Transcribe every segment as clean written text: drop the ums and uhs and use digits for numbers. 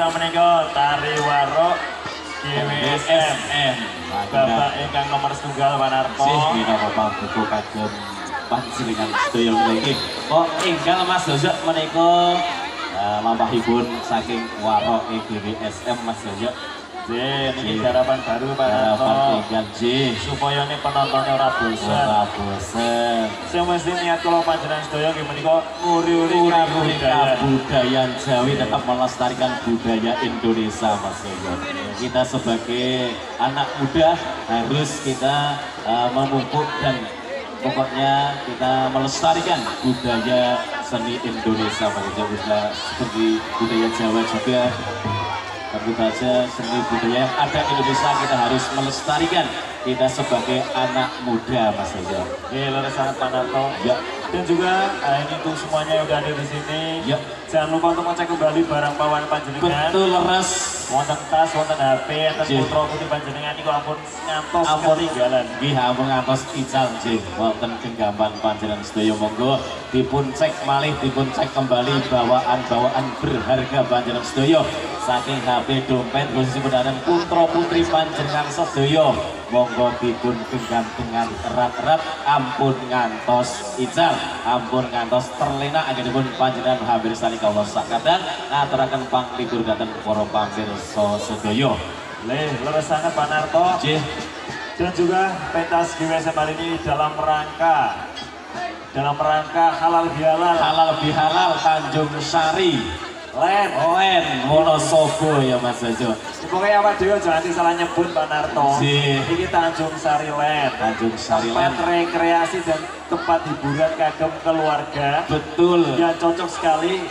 Indonesia menika tari warok GWSM. Bapak ingkang nomor setunggal Panarto. Sih minangka pambuka kagem panjenengan sedaya mriki. Kok enggal Mas Jojo menika lampahipun saking warok GWSM Mas Jojo. Ini harapan baru Pak Harapan tinggal J supaya ini penontonnya ora bosan. ora bosen. Sing mesti niat kula panjenengan sedaya nggih menika nguri-uri Kebudayaan Jawi tetap melestarikan budaya Indonesia Mas Yoyo. Kita sebagai anak muda harus kita memupuk dan pokoknya kita melestarikan budaya seni Indonesia Mas Yoyo. Seperti budaya Jawa juga. Tentu saja seni budaya yang ada di Indonesia kita harus melestarikan kita sebagai anak muda Mas Yoyo. Luar sangat Panarto. Ya. Dan juga ini untuk semuanya yang udah ada di sini. Ya. Jangan lupa untuk ngecek kembali barang bawaan panjenengan. Betul leres. Wonten tas, wonten HP, wonten Jih. putra putih panjenengan niku ampun ngantos Ampun ketinggalan. nggih ampun ngantos ical nggih wonten genggaman panjenengan sedaya monggo dipun cek malih dipun cek kembali bawaan-bawaan berharga panjenengan sedaya saking HP dompet khusus pedaran putra putri panjenengan sedaya monggo dipun genggam dengan erat-erat ampun ngantos ical ampun ngantos terlena anggenipun panjenengan hampir saling Allah sakadang ngaturaken panglikur dhateng para pamirsa sedaya. Luar sangat Panarto. Jih. Dan juga pentas GWSM hari ini dalam rangka halal bihalal Halal bihalal Tanjung Sari Len Wonosobo ya Mas Jojo. Pokoknya awak dhewe aja nanti salah nyebut Panarto. Jih. Ini Tanjung Sari Land. Tanjung Sari Tempat Len. rekreasi dan tempat hiburan kagem keluarga. Betul. Ya cocok sekali.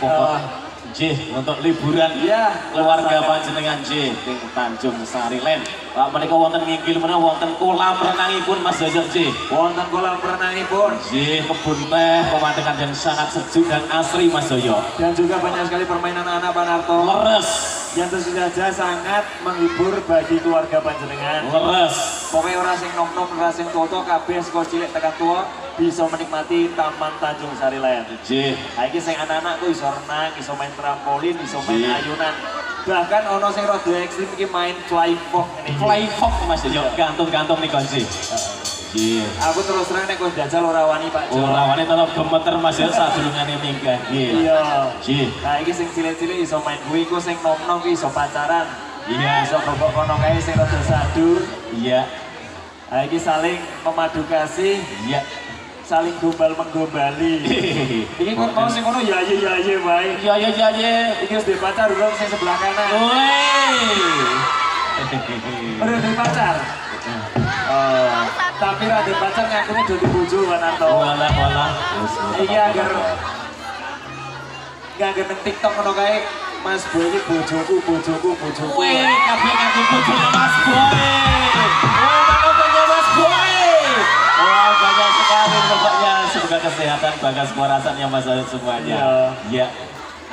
Jih untuk liburan Ya, keluarga panjenengan Jih ting Tanjung Sari Len. Pak menika wonten nginggil menawa wonten kolam renangipun Mas Jojo Jih. Wonten kolam renangipun. Jih kebun teh pemandangan yang sangat sejuk dan asri Mas Jojo. Dan juga banyak sekali permainan anak Panarto. Leres. Yang tentu saja sangat menghibur bagi keluarga panjenengan. Leres. Pokoknya orang sing nom-nom, orang sing toto, kabeh saka cilik tekan tua bisa menikmati Taman Tanjung Sari Land. Jih. Nah, iki sing anak-anak ku iso renang, iso main trampolin, iso main Jih. ayunan. Bahkan ono sing rada ekstrim iki main flying fox ini. Fly fox Mas Jojo. Gantung-gantung nih Jih. Jih. Aku terus terang nek kowe jajal ora wani Pak Jo. Ora wani tetep gemeter Mas ya sadurungane minggah nggih. Iya. Jih. Nah, iki sing cilik-cilik iso main kuwi, iku sing nom-nom ki iso pacaran. Iya. Iso bobok kono kae sing rada sadu. Iya. Nah, iki saling memadu kasih, Iya. saling gombal menggombali. Iki kok mau sing kono ya ye wae. Iya iya iya iya. Iki wis duwe pacar urung sing sebelah kanan. Udah duwe pacar. Oh, tapi ra duwe pacar ngakune dadi bojo Wanarto. Wala. Iki agar nang TikTok ngono kae Mas Boy iki bojoku. Wih, kabeh ngaku bojone Mas Boy. Mana punya Mas Boy? Wah, banyak sekali pokoknya semoga kesehatan, bagas kewarasan yang Mas Boy semuanya. Iya.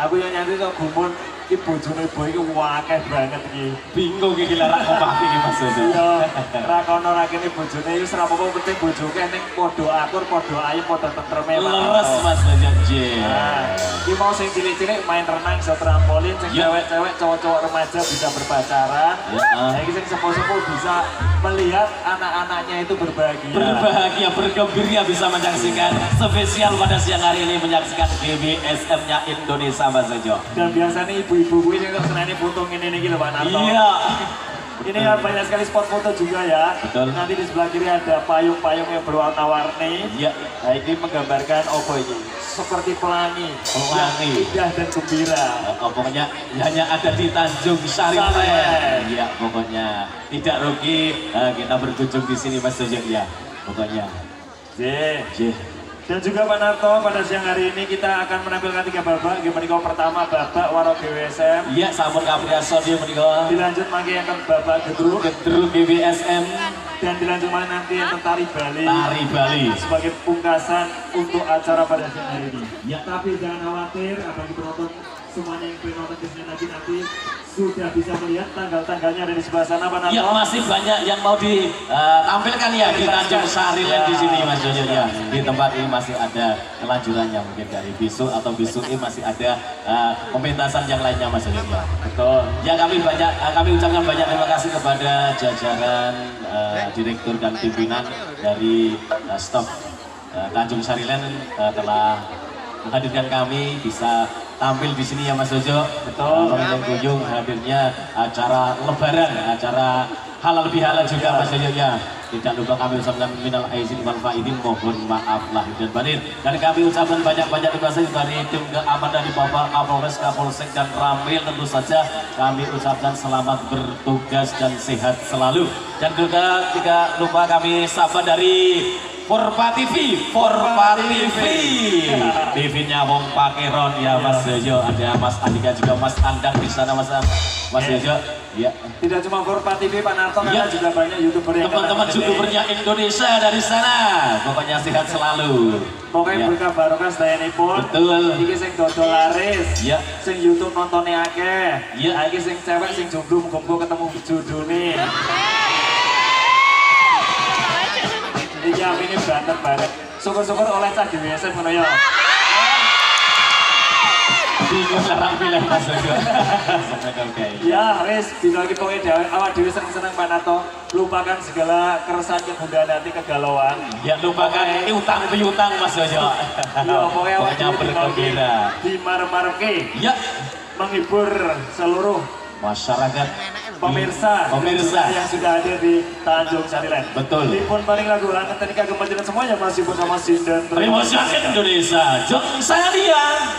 Aku yang nyanyi kok gumun iki bojone Boy iki wakeh banget iki. Bingung iki larak omah iki Mas Boy. Iya, ra kono ra kene bojone iki ora apa-apa penting bojoke ning padha akur, padha ayu, padha tentreme. Leres Mas Boy. Nah, ini mau sing cilik-cilik main renang, bisa trampolin, sing cewek-cewek, cowok-cowok remaja bisa berpacaran. Nah, ini sing sepuh-sepuh bisa melihat anak-anaknya itu berbahagia. Berbahagia, bergembira bisa menyaksikan spesial pada siang hari ini menyaksikan GWSM-nya Indonesia Mas Jojo. Dan biasanya ibu-ibu ini untuk senangnya foto ini gitu Pak Narto. Iya. Ini kan banyak sekali spot foto juga ya. Betul. Nanti di sebelah kiri ada payung-payung yang berwarna-warni. Iya. Nah, ini menggambarkan apa ini? Seperti pelangi. Pelangi. Yang indah dan gembira. Pokoknya hanya ada di Tanjung Sari Sari. Len. Iya, pokoknya tidak rugi kita berkunjung di sini Mas Jojo ya. Pokoknya. Jih. Dan juga Pak Narto, pada siang hari ini kita akan menampilkan 3 babak. Game pertama babak Warok GWSM. Iya, sampun kapriason dia menika. Dilanjut lagi yang babak gedruk. Gedruk GWSM Dan dilanjut lagi nanti yang tari Bali. Tari Bali. Sebagai pungkasan untuk acara pada siang hari ini. Ya. Tapi jangan khawatir, apalagi penonton semuanya yang pengen nonton di sini lagi nanti sudah bisa melihat tanggal-tanggalnya ada di sebelah sana Pak Narto. Ya masih banyak yang mau ditampilkan ya di Tanjung Sariland di sini Mas Jojo ya. Di tempat ini masih ada kelanjutannya mungkin dari besok atau besok ini masih ada pementasan yang lainnya Mas Jojo ya. Betul. Ya kami ucapkan banyak terima kasih kepada jajaran direktur dan pimpinan dari staf Tanjung Sariland telah menghadirkan kami bisa tampil di sini ya Mas Jojo. Betul. Mengenai kunjung hadirnya acara lebaran, acara halal bihalal juga Mas Jojo ya. Tidak lupa kami ucapkan minal aizin wal faizin, mohon maaf lahir dan batin. Dan kami ucapkan banyak-banyak terima kasih dari tim keamanan dari Bapak Kapolres, Kapolsek dan Ramil. Tentu saja kami ucapkan selamat bertugas dan sehat selalu. Dan juga tidak lupa kami sapa dari Forpa TV, TV-nya Wong Pakeron ya Mas Jojo, ada Mas Andika juga Mas Andang di sana Mas Jojo. Ya. Tidak cuma Forpa TV Pak Narto, ya. karena juga banyak YouTuber yang teman-teman YouTubernya Indonesia dari sana. Pokoknya sehat selalu. Pokoknya berkah barokah sedayane pun. Betul. Iki sing dodol laris. Ya. Sing YouTube nontonnya akeh. Ya. Iki sing cewek sing jomblo muga-muga ketemu jodone. Iya, ini banter banget. Syukur-syukur oleh cah GWSN ngono ya. Bingung larang pilih Mas Jojo. Ya, wis dino iki pokoke awak dhewe seneng-seneng Pak Narto. Lupakan segala keresahan kegundahan hati kegalauan. Ya lupakan utang piutang Mas Jojo. Ya, pokoknya awak dhewe bergembira. Di marmarke. Ya, menghibur seluruh masyarakat pemirsa yang sudah hadir di Tanjung Sariland. Betul. Dipun paling lagu langen ketika kemanjuran semuanya masih bersama Sindan. Terima kasih Indonesia. Jom Sariland.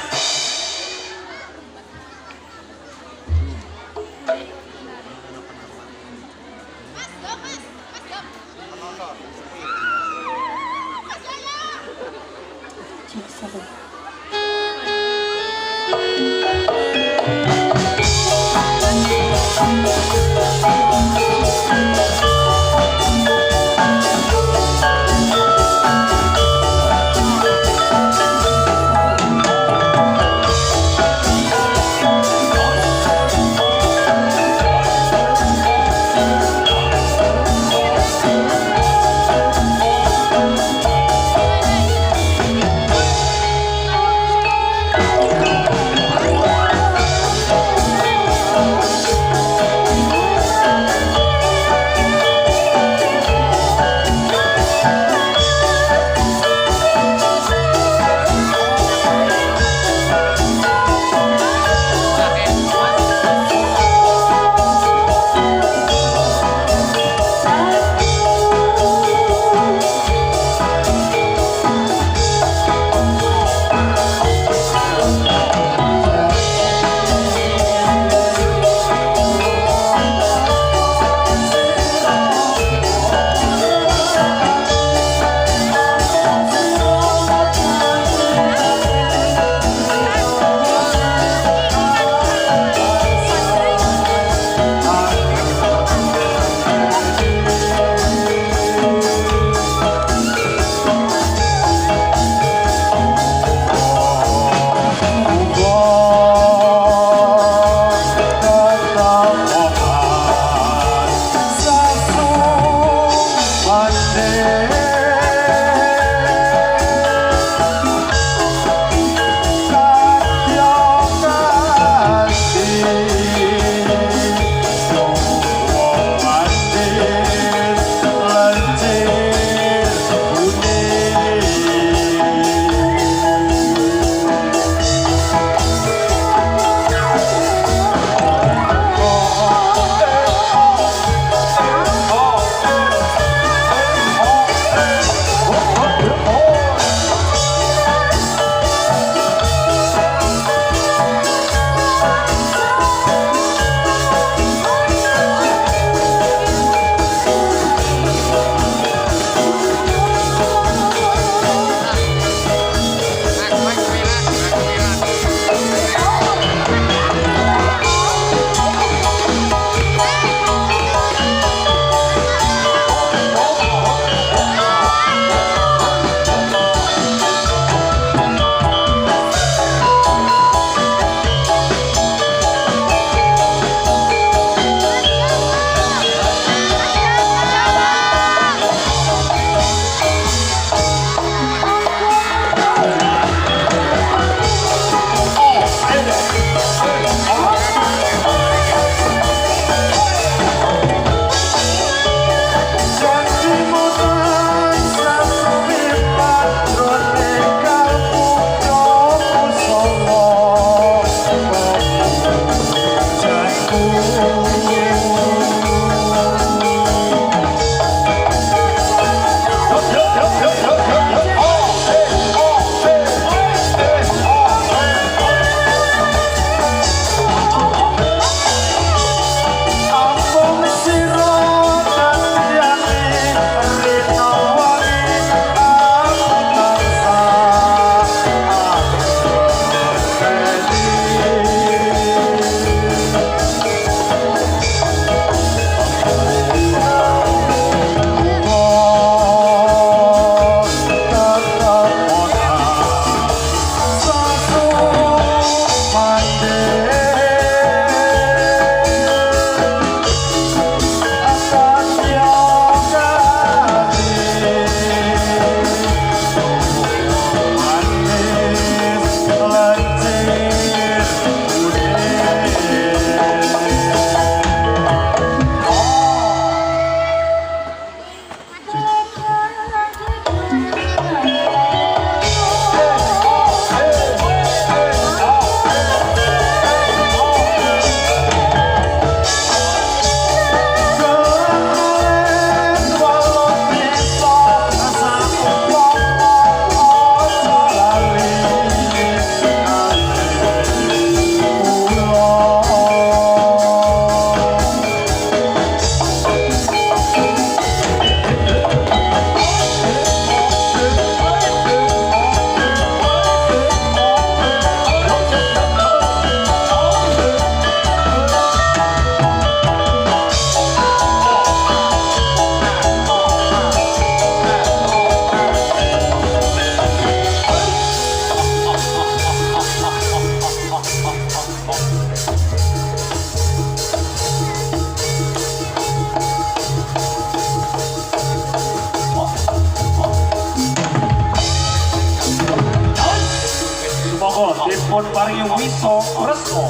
paringi wiso resmo.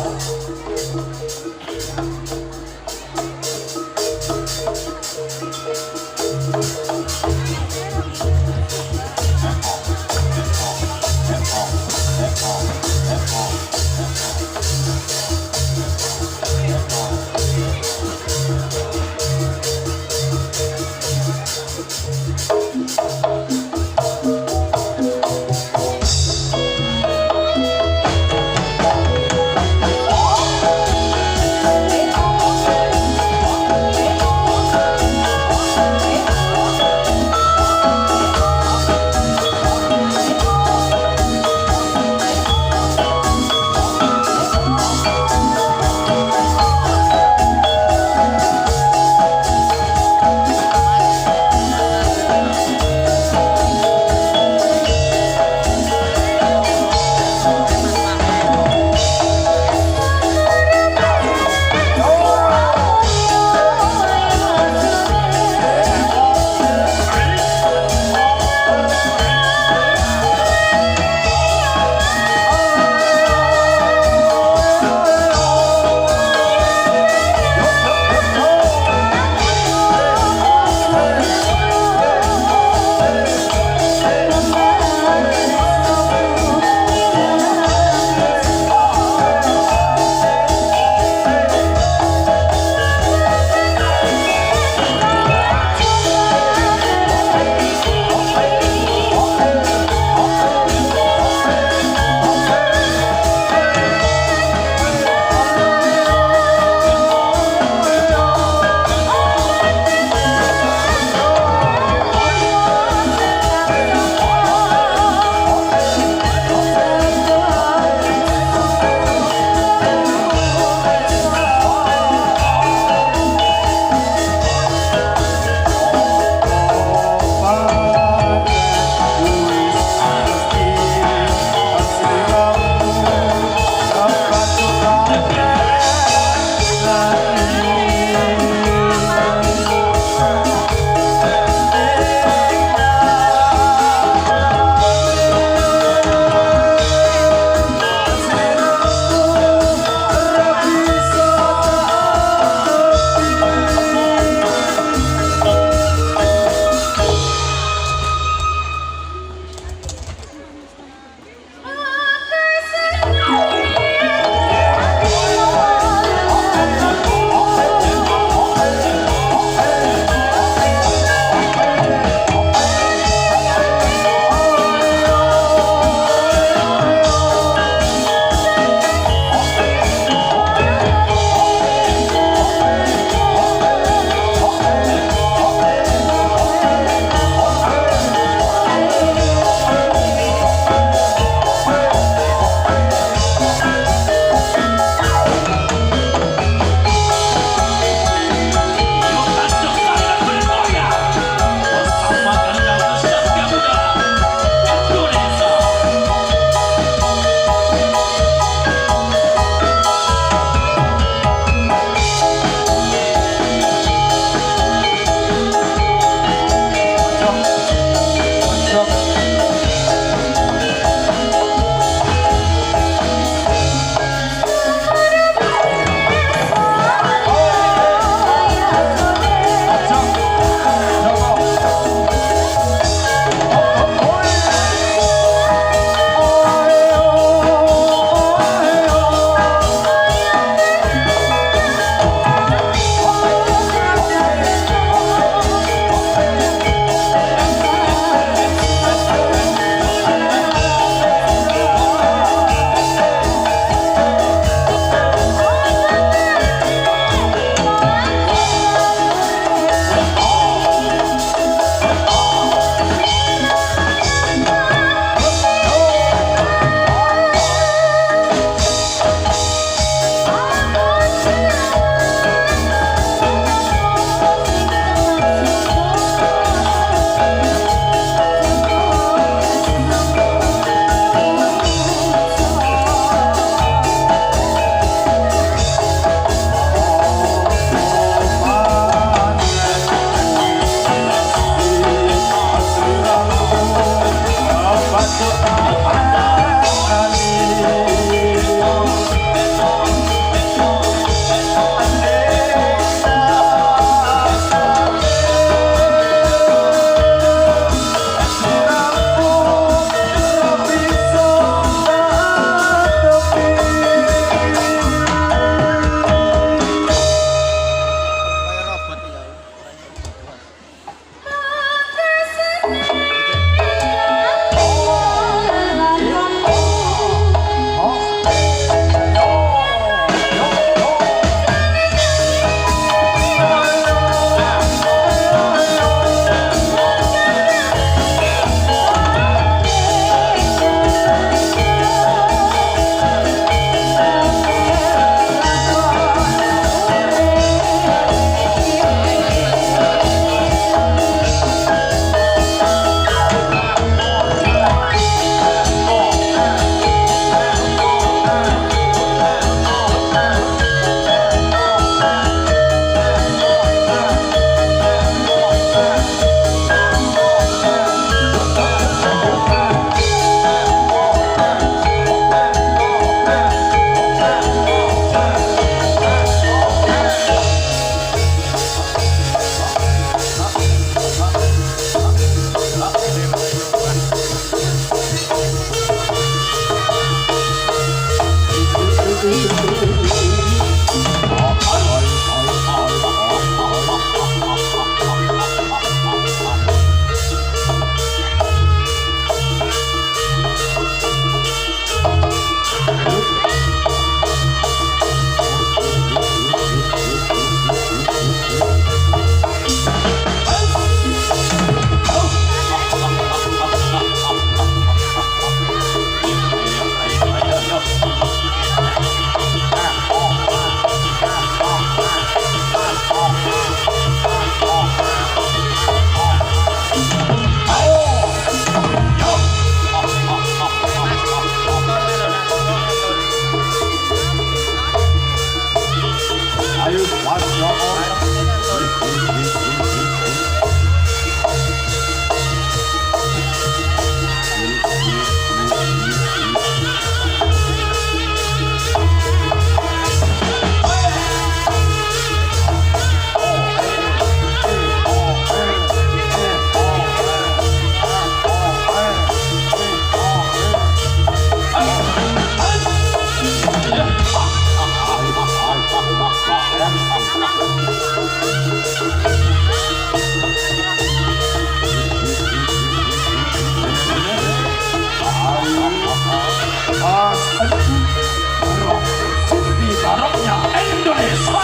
Baroknya Indonesia.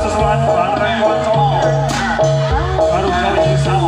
Sesuatu bareng kocok baru kali bisa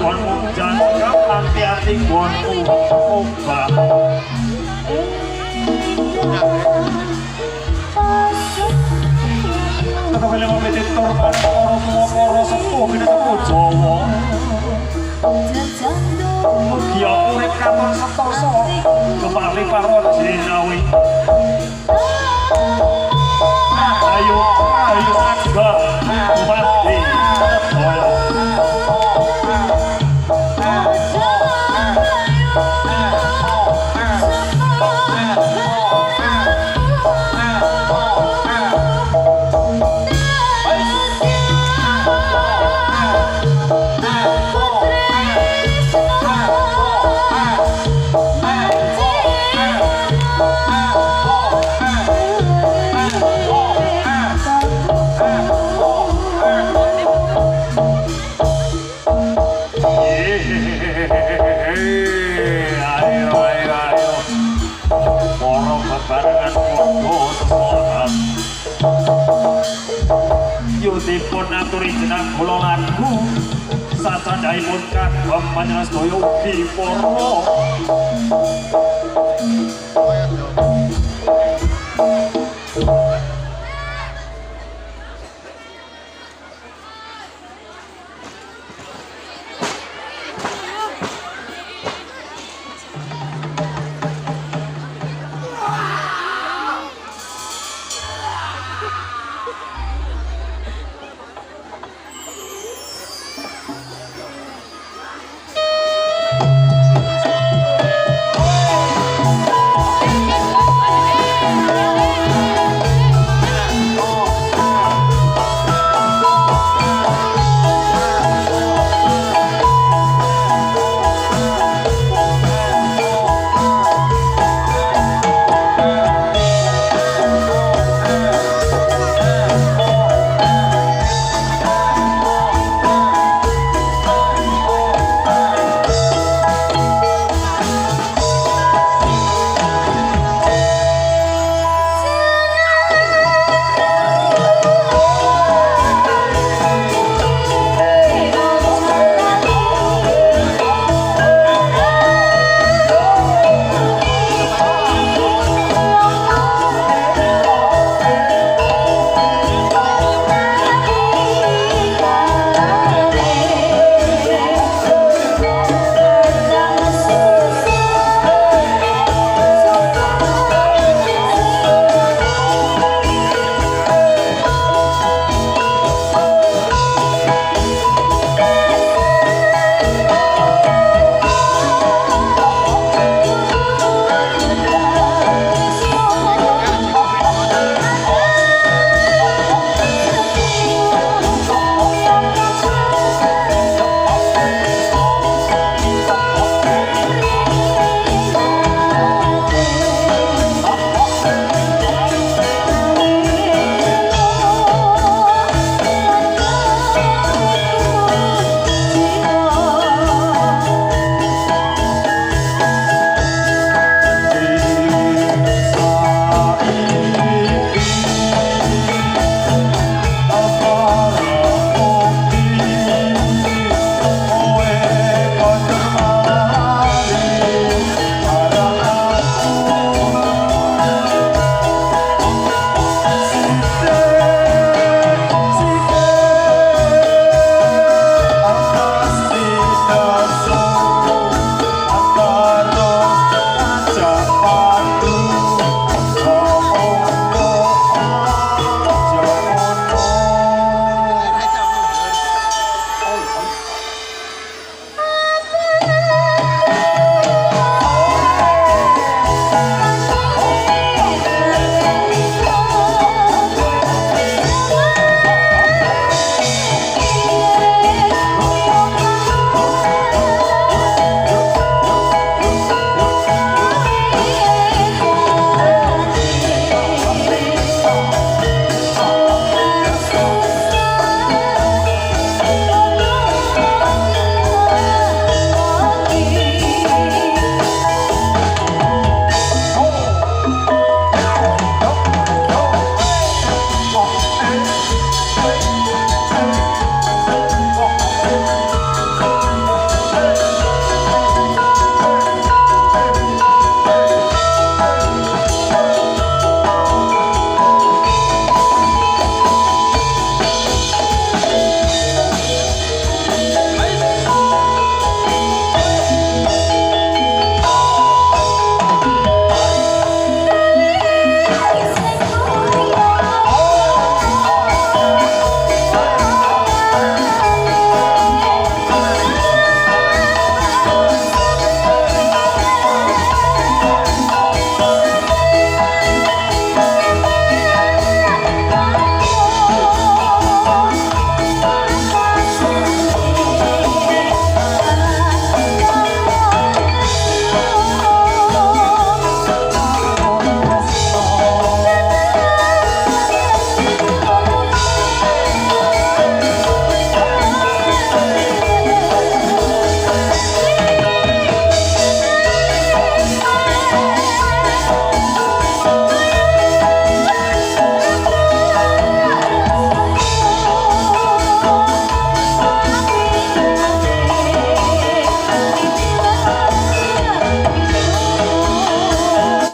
gonmu jangkap hati-hati gonmu obah. Tetap film kompetitor para sepuh kita sepuh Jawa. Mugi urip katon sentosa kepali paron jinawi. Ayo aga mati toyo. Yudipun aturi jenang kula lagu sacandhaipun kagem panjenengan sedaya ugi para